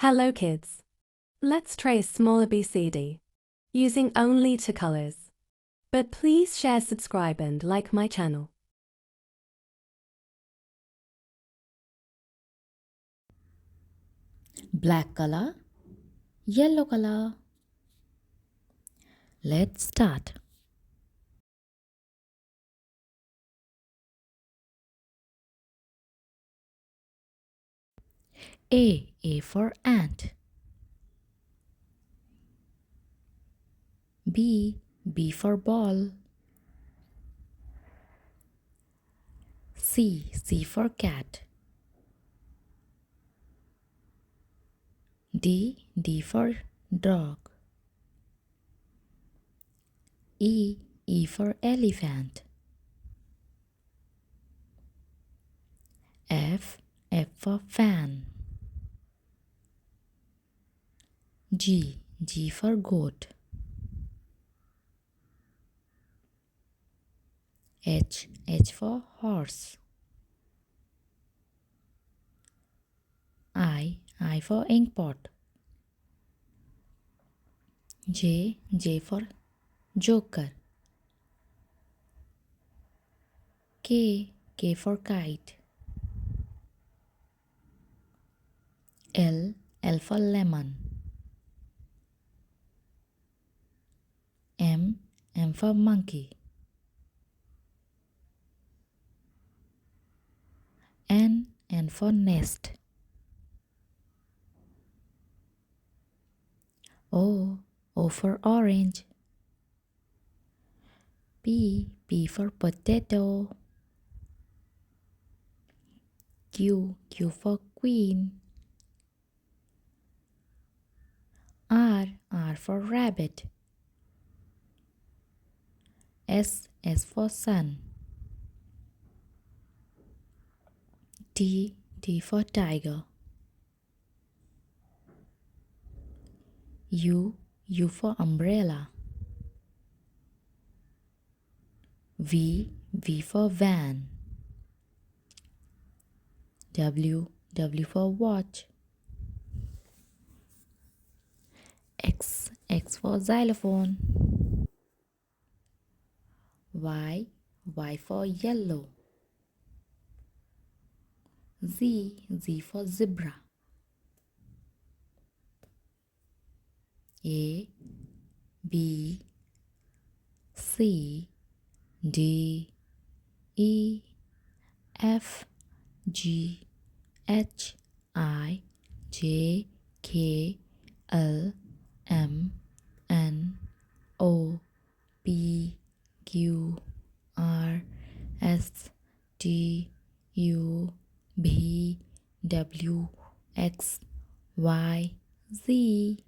Hello kids. Let's trace small ABCD using only two colors. But please share, subscribe and like my channel. Black color, yellow color. Let's start. A for ant. B for ball. C for cat. D for dog. E for elephant. F for fan. G for goat. H for horse. I for ink pot. J for joker. K for kite. L for lemon. M for monkey. N for nest. O for orange. P for potato. Q for queen. R for rabbit. S for sun. T for tiger. U for umbrella. V for van. W for watch. X for xylophone. Y for yellow. Z for zebra. A B C D E F G H I J K L M N O P Q R S T U V W X Y Z.